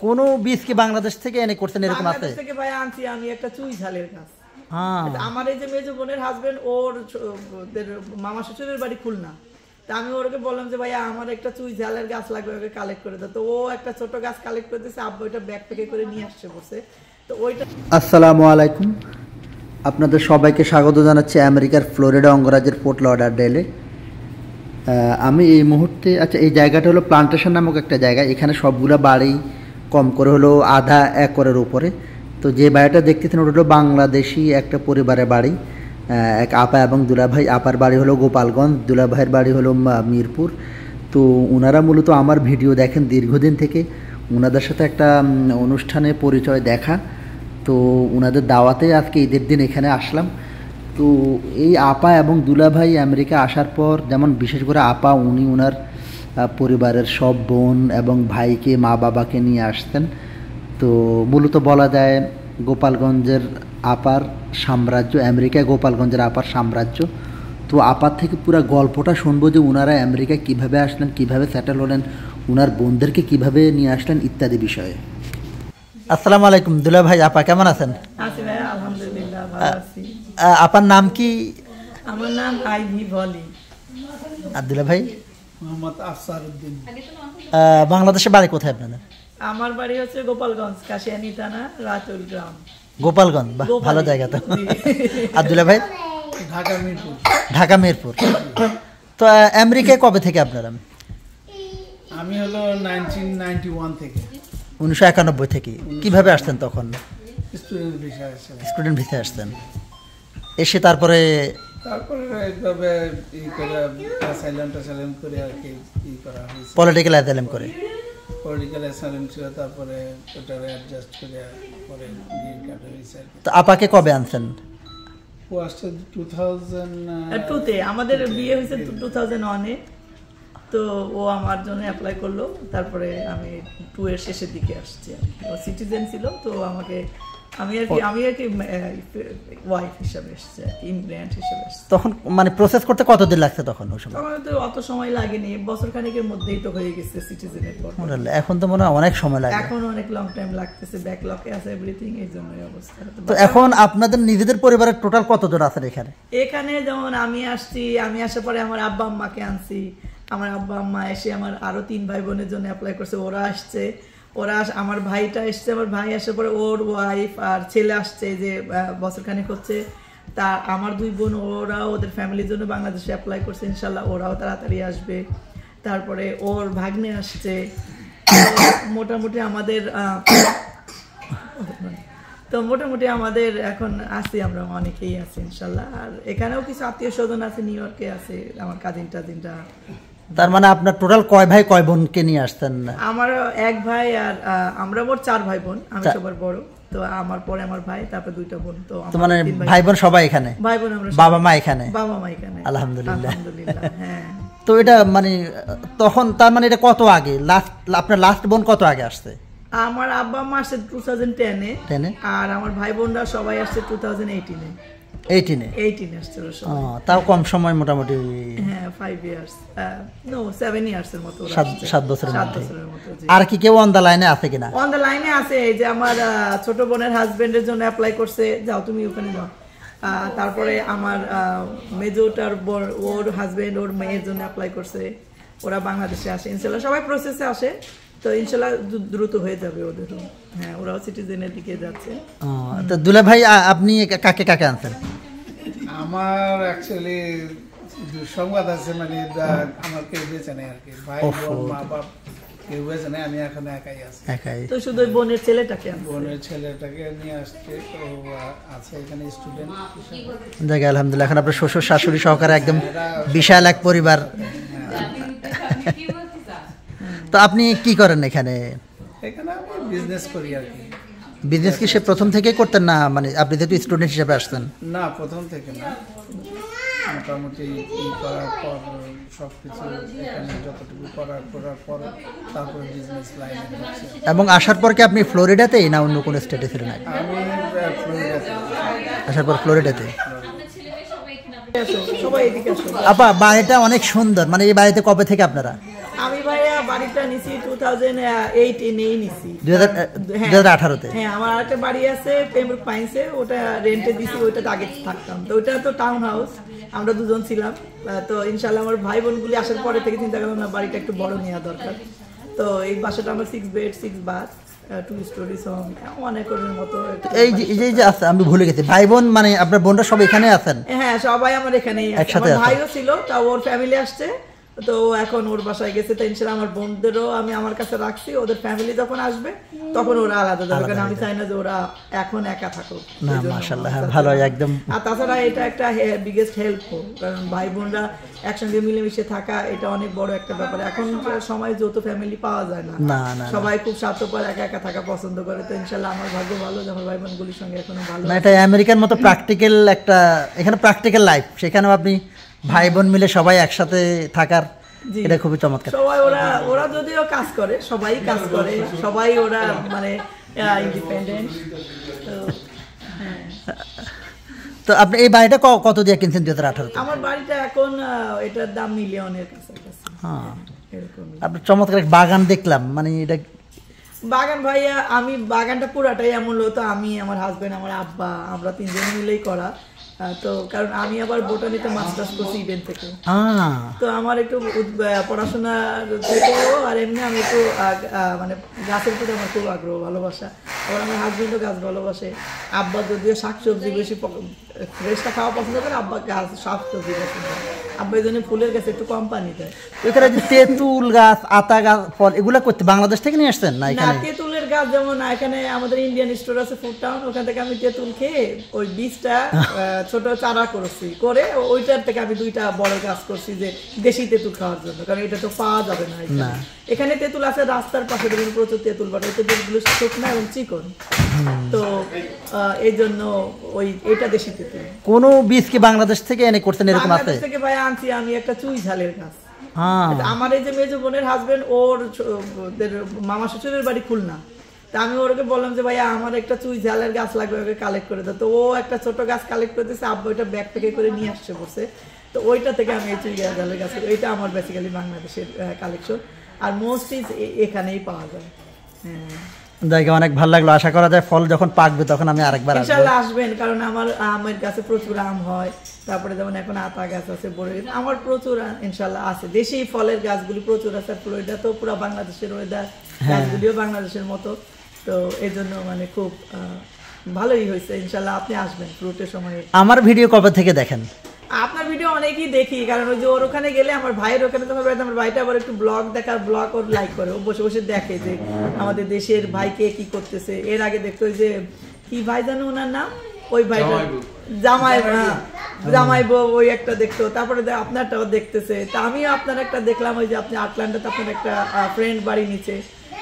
কোন বীজ কি বাংলাদেশ থেকে এনে করতেন এরকম আছে? বাংলাদেশ থেকে ভাই আনছি আমি একটা চুই ঝালের গাছ। আমার এই যে মেজো বোনের হাজবেন্ড ওর মামা শ্বশুরের বাড়ি খুলনা, তা আমি ওরকে বললাম যে ভাইয়া আমার একটা চুই ঝালের গাছ লাগবে, ওকে কালেক্ট করে দাও। তো ও একটা ছোট গাছ কালেক্ট করে দিয়েছে, আব্বু ওইটা ব্যাগ প্যাকে করে নিয়ে আসছে বসে। তো ওইটা। আসসালামু আলাইকুম, আপনাদের সবাইকে স্বাগত জানাচ্ছি আমেরিকার ফ্লোরিডা অঙ্গরাজ্যের ফোর্ট লডারডেলে। আমি এই মুহূর্তে এই জায়গাটা হলো প্লান্টেশন নামক একটা জায়গা। এখানে সবগুলো বাড়ি কম করে হলো আধা একরের উপরে। তো যে বাড়িটা দেখতেছেন ওটা হলো বাংলাদেশি একটা পরিবারের বাড়ি, এক আপা এবং দুলাভাই। আপার বাড়ি হলো গোপালগঞ্জ, দুলাভাইয়ের বাড়ি হলো মিরপুর। তো ওনারা মূলত আমার ভিডিও দেখেন দীর্ঘদিন থেকে। ওনাদের সাথে একটা অনুষ্ঠানে পরিচয় দেখা, তো ওনাদের দাওয়াতে আজকে ঈদের দিন এখানে আসলাম। তো এই আপা এবং দুলাভাই আমেরিকা আসার পর, যেমন বিশেষ করে আপা উনি ওনার পরিবারের সব বোন এবং ভাইকে মা বাবাকে নিয়ে আসতেন। তো মূলত বলা যায় গোপালগঞ্জের আপার সাম্রাজ্য, আমেরিকায় গোপালগঞ্জের আপার সাম্রাজ্য। তো আপার থেকে পুরো গল্পটা শুনবো যে ওনারা আমেরিকায় কীভাবে আসলেন, কীভাবে সেটেল হলেন, ওনার বোনদেরকে কীভাবে নিয়ে আসলেন ইত্যাদি বিষয়ে। আসসালামু আলাইকুম দুলা ভাই, আপা কেমন আছেন? আছি ভাই, আলহামদুলিল্লাহ ভালো আছি। আপার নাম কি? আমার নাম আইভি ভলি। আর দুলা ভাই? মোহাম্মদ আফসার উদ্দিন। বাংলাদেশে বাড়ি কোথায় আপনাদের? আমার বাড়ি হচ্ছে গোপালগঞ্জ, কাশিয়ানী থানা, রাতুল গ্রাম। গোপালগঞ্জ, বাহ ভালো জায়গা তো। আর দুলা ভাই? ঢাকা মিরপুর। ঢাকা মিরপুর। তো আমেরিকায় কবে থেকে আপনারা? আমি হলো 1991 থেকে। 1991 থেকে। কিভাবে আসতেন তখন? স্টুডেন্ট ভিসায় আসছিলাম। স্টুডেন্ট ভিসায় আসতেন, এসে তারপরে এইভাবে অ্যাসাইলাম করে আর কি করা হয়েছে। পলিটিক্যাল অ্যাসাইলাম করে। পলিটিক্যাল অ্যাসাইলাম ছিল, তারপরে ওটারে অ্যাডজাস্ট করে পরে গ্রিন কার্ড হয়েছে। তো আপাকে কবে আনছেন? ও আসছে 2002-তে। আমাদের বিয়ে হয়েছে 2001-এ। তো ও আমার জন্য অ্যাপ্লাই করলো, তারপরে আমি 2 এর শেষের দিকে আসছি। ও সিটিজেন ছিল, তো আমি আর কি ওয়াইফ হিসাবে এসেছি, ইমিগ্রেন্ট হিসাবে এসেছি। তখন মানে প্রসেস করতে কতদিন লাগছে তখন? ওই সময় তখন তো অত সময় লাগেনি, বছর খানেকের মধ্যেই তো হয়ে গেছে সিটিজেনের পর। এখন তো মনে হয় অনেক সময় লাগে। এখন অনেক লং টাইম লাগতেছে, ব্যাকলগে আছে এভরিথিং, এই জন্যই অবস্থা। তো এখন আপনাদের নিজেদের পরিবারের টোটাল কতজন আছেন এখানে? এখানে যেমন আমি আসছি, আমি আসার পরে আমার আব্বা আম্মাকে আনছি। আমার আব্বা আম্মা এসে আমার আরো 3 ভাই বোনের জন্য অ্যাপ্লাই করছে, ওরা আসছে। আমার ভাইটা এসছে, আমার ভাই আসার পরে ওর ওয়াইফ আর ছেলে আসছে, যে বছরখানেক হচ্ছে। তা আমার 2 বোন, ওরা ওদের ফ্যামিলির জন্য বাংলাদেশে অ্যাপ্লাই করছে, ইনশাল্লাহ ওরাও তাড়াতাড়ি আসবে। তারপরে ওর ভাগ্নে আসছে। মোটামুটি আমাদের এখন আছি, আমরা অনেকেই আছি ইনশাল্লাহ। আর এখানেও কিছু আত্মীয় স্বজন আছে, নিউ ইয়র্কে আছে আমার কাজিন টাজিনটা। তার মানে আপনার টোটাল কয় ভাই কয় বোনকে নিয়ে আসতেন? আমার 1 ভাই, আর আমরা মোট 4 ভাই বোন, আমি সবার বড়। তো আমার পরে আমার ভাই, তারপর 2টা বোন। তো মানে ভাই বোন সবাই এখানে? ভাই বোন আমরা, বাবা মা এখানে? বাবা মা এখানে, আলহামদুলিল্লাহ। হ্যাঁ। তো এটা মানে তখন, তার মানে এটা কত আগে, আপনার লাস্ট বোন কত আগে আসছে? আমার আব্বা মা আসছে 2010-এ, আর আমার ভাই বোনরা সবাই আসছে 2018-এ। 18 আসছে ওরা সবাই। তাও কম সময়, মোটামুটি। হ্যাঁ, 5 ইয়ার্স, নো 7 ইয়ার্সের মতো, 7 বছরের মতো। জি। আর কি কেউ অন দা লাইনে আছে কিনা? অন দা লাইনে আছে, এই যে আমার ছোট বোনের হাজবেন্ডের জন্য অ্যাপ্লাই করছে, যাও তুমি ওখানে যাও। তারপরে আমার মেজোটার ওর হাজবেন্ড ওর মেয়ের জন্য অ্যাপ্লাই করছে, ওরা বাংলাদেশে আসে ইনশাল্লাহ, সবাই প্রসেসে আসে। তো ইনশাল্লাহ দ্রুত হয়ে যাবে ওদেরও। হ্যাঁ, ওরাও সিটিজেনের দিকে যাচ্ছে। তো দুলা ভাই, আপনি কাকে কাকে আনছেন? আমার অ্যাকচুয়ালি দুঃসংবাদ আছে, মানে আমার কেউ বেঁচে নেই আর কি। ভাই বোন মা বাপ কেউ বেঁচে নেই, আমি এখন একাই আছি। তো শুধু বোনের ছেলেটাকে নিয়ে আসছে, তো আছে এখানে স্টুডেন্ট জায়গা। আলহামদুলিল্লাহ, এখন আপনার শ্বশুর শাশুড়ি সহকারে একদম বিশাল এক পরিবার। তো আপনি কি করেন এখানে? এখানে আমি বিজনেস করি আর কি। বিজনেস কি সে প্রথম থেকেই করতেন, না মানে আপনি যেহেতু স্টুডেন্ট হিসেবে আসতেন? না, প্রথম থেকে না, মোটামুটি করার পর সবকিছু এখানে যতটুকু করার পর তারপর বিজনেস লাইনে ঢুকছে। এবং আসার পর কি আপনি ফ্লোরিডাতেই না অন্য কোনো স্টেটে ছিলেন? আমি ফ্লোরিডাতে। আসার পর ফ্লোরিডাতে। সবাই এদিকে আসো। আপা, বাড়িটা অনেক সুন্দর, মানে এই বাড়িতে কবে থেকে আপনারা? আমি ভাইয়া বাড়িটা নিছি 2018-এই নিছি। 2018-তে? হ্যাঁ, আমার আরেকটা বাড়ি আছে পেমব্রুক পাইন্সে, ওটা রেন্টে দিছি, ওইটাতে আগে থাকতাম। তো ওটা তো টাউন হাউস, আমরা দুজন ছিলাম। তো ইনশাল্লাহ আমার ভাই বোনগুলি আসার পরে থেকে চিন্তা করলাম না বাড়িটা একটু বড় নেওয়া দরকার। তো এই বাসাটা আমার 6 বেড 6 বাথ 2 স্টোরিজ হোম, অনেকের মতো। এই যে আছে, আমি ভুলে গেছি, ভাই বোন মানে আপনার বোনরা সব এখানে আছেন? হ্যাঁ, সবাই আমার এখানেই আছে। আমার ভাইও ছিল, তা ওর ফ্যামিলি আসছে, তো এখন ওর বাসায় গেছে। তো ইনশাআল্লাহ আমার বোনদেরও আমি আমার কাছে রাখছি, ওদের ফ্যামিলি যখন আসবে তখন ওরা আলাদা যাবে, কারণ আমি চাই না যে ওরা এখন একা থাকুক। না মাশাআল্লাহ, ভালো একদম। আর তাছাড়া এটা একটা বিগেস্ট হেল্প, কারণ ভাই বোনরা একসঙ্গে মিলেমিশে থাকা এটা অনেক বড় একটা ব্যাপার। এখন সময় যৌথ ফ্যামিলি পাওয়া যায় না, সবাই খুব স্বার্থপর, একা একা থাকা পছন্দ করে। তো ইনশাআল্লাহ আমার ভাগ্য ভালো যে আমার ভাই বোনগুলির সঙ্গে এখনো ভালো। না, এটা আমেরিকার মতো প্র্যাকটিক্যাল একটা, এখানে প্র্যাকটিক্যাল লাইফ, সেখানেও আপনি ভাই বোন মিলে সবাই একসাথে থাকার, এটা খুবই চমৎকার। সবাই ওরা যদিও কাজ করে, সবাই কাজ করে, সবাই ওরা মানে ইন্ডিপেন্ডেন্ট। তো আপনি এই বাড়িটা কত দিয়ে কিনছেন 2018-তে? আমার বাড়িটা এখন এটার দাম মিলিয়নের কাছাকাছি। হ্যাঁ, আপনি চমৎকার বাগান দেখলাম, মানে এটা বাগান ভাইয়া, আমি বাগানটা পুরাটাই এমন হতো, আমি আমার হাজবেন্ড আমার আব্বা আমরা তিনজন মিলেই করা। তো কারণ আমি আবার বোটানিতে মাস্টার্স করছি ইডেন থেকে, তো আমার একটু পড়াশোনা থেকেও আর এমনি আমি একটু মানে গাছের প্রতি আমার খুব আগ্রহ, ভালোবাসা। আবার আমার হাজবেন্ডও গাছ ভালোবাসে। আব্বা যদিও শাকসবজি বেশি ফ্রেশটা খাওয়া পছন্দ করে, আব্বা গাছ শাকসবজি পছন্দ করে। আব্বা এই জন্য ফুলের গাছ একটু কম পানি দেয়। এখানে যে তেঁতুল গাছ, আতা গাছ, ফল, এগুলো করতে বাংলাদেশ থেকে নিয়ে আসছেন? না, তেঁতুলের গাছ যেমন এখানে আমাদের ইন্ডিয়ান স্টোর আছে ফুড টাউন, ওখান থেকে আমি তেঁতুল খেয়ে ওই বীজটা ছোট চারা করছি, করে ওইটার থেকে আমি 2টা বড় গাছ করছি যে দেশি তেঁতুল খাওয়ার জন্য, কারণ এটা তো পাওয়া যাবে না এখানে। তেঁতুল আছে রাস্তার পাশে, দেখুন প্রচুর তেঁতুল বাটা, তেঁতুলগুলো শুকনো এবং চিকন, তো এই জন্য ওই এটা দেশি তেঁতুল। কোন বীজ কি বাংলাদেশ থেকে এনে করছেন এরকম আছে? বাংলাদেশ থেকে ভাই আনছি আমি একটা চুই ঝালের গাছ। আমার এই যে মেজো বোনের হাজবেন্ড, ওর মামা শ্বশুরের বাড়ি খুলনা, তা আমি ওরকে বললাম যে ভাইয়া আমার একটা চুই ঝালের গাছ লাগবে, ওকে কালেক্ট করে দাও। তো ও একটা ছোট গাছ কালেক্ট করে দিয়েছে, আব্বা ওইটা ব্যাগ থেকে করে নিয়ে আসছে বসে। তো ওইটা থেকে আমি এই চুই ঝালের গাছ, এইটা আমার বেসিক্যালি বাংলাদেশের কালেকশন, আর মোস্ট ইজ এখানেই পাওয়া যায়। জায়গা অনেক ভালো লাগলো, আশা করা যায় ফল যখন পাকবে তখন আমি আরেকবার ইনশাআল্লাহ আসবেন, কারণ আমার আমের গাছে প্রচুর আম হয়। তারপরে যেমন এখন আতা গাছ আছে, বড় আমার প্রচুর ইনশাআল্লাহ আছে, দেশি ফলের গাছগুলি প্রচুর আছে। আর ফ্লোরিডা তো পুরো বাংলাদেশের ওয়েদার, গাছগুলিও বাংলাদেশের মতো, তো এই জন্য মানে খুব ভালোই হয়েছে। ইনশাআল্লাহ আপনি আসবেন ফ্রুটের সময়। আমার ভিডিও কবে থেকে দেখেন? আপনার ভিডিও অনেকেই দেখি, কারণ ওই যে ওর ওখানে গেলে আমার ভাইয়ের ওখানে তোমার বাড়িতে, আমার ভাইটা আবার একটু ব্লগ দেখার, ব্লগ ওর লাইক করে, ও বসে বসে দেখে যে আমাদের দেশের ভাইকে কি করতেছে। এর আগে দেখতো ওই যে কি ভাই জানো ওনার নাম, ওই ভাইটা জামাই বউ, ওই একটা দেখতো। তারপরে আপনারটাও দেখতেছে, তা আমিও আপনার একটা দেখলাম, ওই যে আপনি আটলান্টাতে আপনার একটা ফ্রেন্ড বাড়ি নিচে,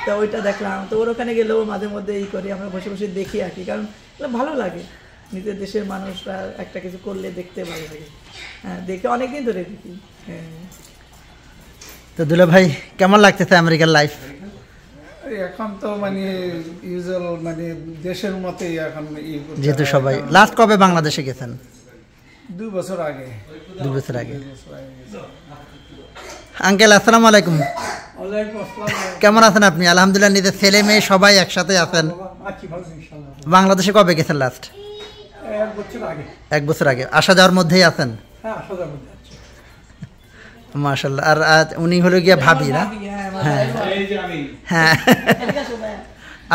তো ওইটা দেখলাম। তো ওর ওখানে গেলেও মাঝে মধ্যে এই করি, আমরা বসে বসে দেখি আর কি, কারণ ভালো লাগে নিজের দেশের মানুষরা একটা কিছু করলে দেখতে ভালো লাগে। হ্যাঁ, দেখে অনেকদিন ধরে দেখি। তো দুলা ভাই কেমন লাগতেছে আমেরিকার লাইফ? এখন তো মানে ইউজুয়াল মানে দেশের মতোই এখন, যেহেতু সবাই। লাস্ট কবে বাংলাদেশে গেছেন? 2 বছর আগে। 2 বছর আগে। আঙ্কেল আসসালামু আলাইকুম। কেমন আছেন আপনি? আলহামদুলিল্লাহ, নিজের ছেলে মেয়ে সবাই একসাথে আছেন। বাংলাদেশে কবে গেছেন লাস্ট? 1 বছর আগে। আসা যাওয়ার মধ্যেই আছেন? মাশাআল্লাহ। আর উনি হলো গিয়া ভাবি না? হ্যাঁ,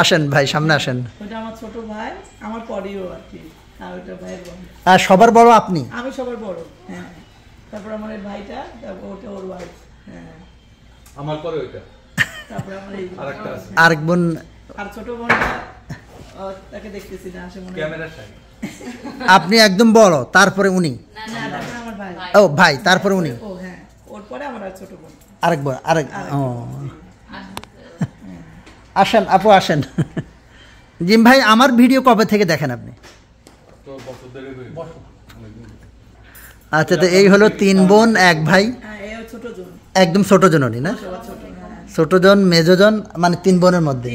আসেন ভাই, সামনে আসেন। আমার ছোট ভাই, আমার পরেও আর কি। আর সবার বড় আপনি? আমি সবার বড়, হ্যাঁ। তারপর আমার এই ভাইটা, তারপর ওটা ওর ওয়াইফ, হ্যাঁ। আমার পরে ওইটা, তারপর আমার এই আরেকটা আছে, আরেক বোন, আর ছোট বোনটা তাকে দেখতেছি না, আসে মনে ক্যামেরার সামনে। আপনি একদম বড়, তারপরে উনি? না, তারপর আমার ভাই। ও ভাই, তারপরে উনি? ও হ্যাঁ, ওর পরে আমার আর ছোট বোন। আরেক বোন, আরেক। ও আসেন আপু, আসেন। জিম ভাই, আমার ভিডিও কবে থেকে দেখেন আপনি? আচ্ছা, তো এই হলো 3 বোন 1 ভাই, একদম ছোট জন উনি না? ছোট জন, মেজো জন, মানে 3 বোনের মধ্যে।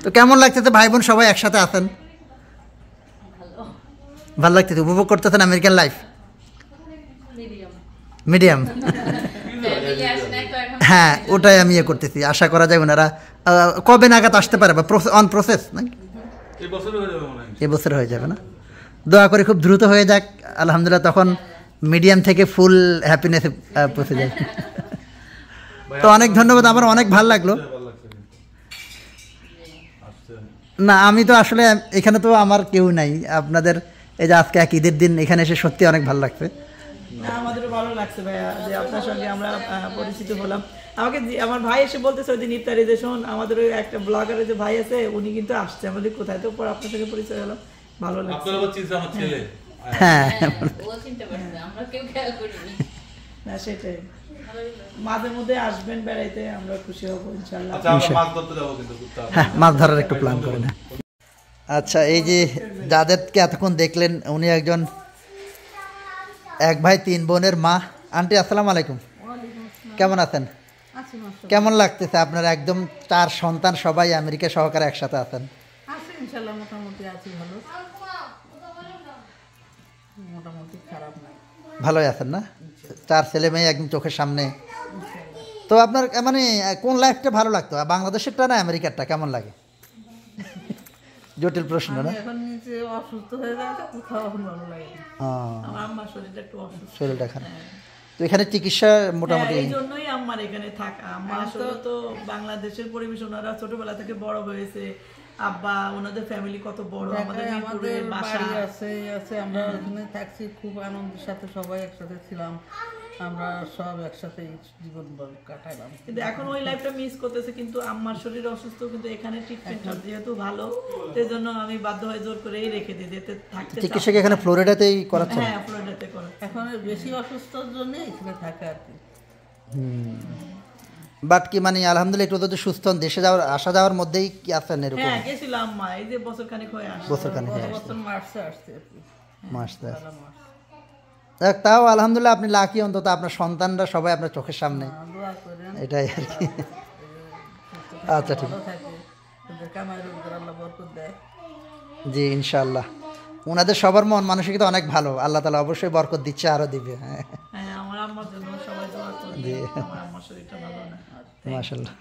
তো কেমন লাগতেছে ভাই বোন সবাই একসাথে আছেন? ভালো লাগতেছে? উপভোগ করতেছেন আমেরিকান লাইফ? মিডিয়াম। হ্যাঁ ওটাই আমি ইয়ে করতেছি, আশা করা যায় ওনারা কবে নাগাদ আসতে পারে বা অন প্রসেস নাকি এই বছরে হয়ে যাবে মনে হয়। এবছর হয়ে যাবে না? দোয়া করি খুব দ্রুত হয়ে যাক, আলহামদুলিল্লাহ, তখন মিডিয়াম থেকে ফুল হ্যাপিনেসে পৌঁছে যাবে। তো অনেক ধন্যবাদ, আমার অনেক ভালো লাগলো। ভালো লাগছে কিন্তু। আসছেন। না আমি তো আসলে এখানে তো আমার কেউ নাই, আপনাদের এই যে আজকে এক ঈদের দিন এখানে এসে সত্যি অনেক ভালো লাগছে। না আমাদেরও ভালো লাগছে ভাইয়া যে আপনার সঙ্গে আমরা পরিচিত হলাম। আমাকে আমার ভাই এসে বলতেছে ওই দিন ইফতারি যে শোন আমাদের ওই একটা ব্লগারের যে ভাই আছে উনি কিন্তু আসছে, আমাদের কোথায়, তো পর আপনার সঙ্গে পরিচয় হলাম, ভালো লাগছে। আপনার আবার চিন্তা আমার ছেলে। হ্যাঁ ও চিনতে পারছে, আমরা কেউ খেয়াল করিনি। না সেটাই, মাঝে মধ্যে আসবেন বেড়াইতে, আমরা খুশি হবো ইনশাল্লাহ। আচ্ছা আমরা মাছ ধরতে যাবো কিন্তু কুত্তা। হ্যাঁ মাছ ধরার একটু প্ল্যান করে না। আচ্ছা এই যে যাদেরকে এতক্ষণ দেখলেন উনি একজন এক ভাই তিন বোনের মা। আন্টি আসসালামু আলাইকুম, কেমন আছেন? কেমন লাগতেছে আপনার একদম 4 সন্তান সবাই আমেরিকা সহকারে একসাথে আছেন? আছে ইনশাল্লাহ, মোটামুটি আছি ভালো, মোটামুটি খারাপ নাই। ভালোই আছেন না? 4 ছেলে মেয়ে একদম চোখের সামনে। তো আপনার মানে কোন লাইফটা ভালো লাগতো, বাংলাদেশেরটা না আমেরিকারটা, কেমন লাগে? জটিল প্রশ্ন না? আমি এখন নিজে অসুস্থ হয়ে যাচ্ছে, কোথাও এখন ভালো লাগে না। আমার আম্মার শরীরটা একটু অসুস্থ, শরীরটা খারাপ, তো এখানে চিকিৎসা মোটামুটি। এই জন্যই আম্মার এখানে থাকা। আম্মা আসলে তো বাংলাদেশের পরিবেশ, ওনারা ছোটবেলা থেকে বড় হয়েছে, আব্বা ওনাদের ফ্যামিলি কত বড়, আমাদের ঢাকায় মিরপুরে আমাদের বাসা। বাড়ি আছে আছে, আমরা ওখানে থাকছি, খুব আনন্দের সাথে সবাই একসাথে ছিলাম, আমরা সব একসাথে জীবন কাটালাম। কিন্তু এখন ওই লাইফটা মিস করতেছে, কিন্তু আম্মার শরীর অসুস্থ, কিন্তু এখানে ট্রিটমেন্ট যেহেতু ভালো, সেই জন্য আমি বাধ্য হয়ে জোর করেই রেখে দিই, যেতে থাকতে চাই। চিকিৎসা কি এখানে ফ্লোরিডাতেই করাচ্ছেন? হ্যাঁ ফ্লোরিডাতে করে। এখন বেশি অসুস্থর জন্য এখানে থাকে আর কি। বাট কি মানে আলহামদুলিল্লাহ একটু তো সুস্থ হন, দেশে যাওয়ার আসা যাওয়ার মধ্যেই কি আছেন এরকম? হ্যাঁ গেছিলাম আম্মা, এই যে বছর খানিক হয়ে আসছে। বছরখানেক গত হয়ে বছর মার্চে আসছে আর কি, আসতে পয়লা মার্চ। যাক, তাও আলহামদুলিল্লাহ আপনি লাকি, অন্তত আপনার সন্তানরা সবাই আপনার চোখের সামনে, দোয়া করেন এটাই আর কি। আচ্ছা ঠিক, ভালো থাকে, ওদের কামাই রোজগার আল্লাহ বরকত দেয়। জি ইনশাআল্লাহ। ওনাদের সবার মন মানসিকতা অনেক ভালো, আল্লাহ তাআলা অবশ্যই বরকত দিচ্ছে, আরও দিবে। হ্যাঁ হ্যাঁ আমার আম্মার জন্য সবাই দোয়া করবে, আমার আম্মার শরীরটা ভালো না। মাশাআল্লাহ।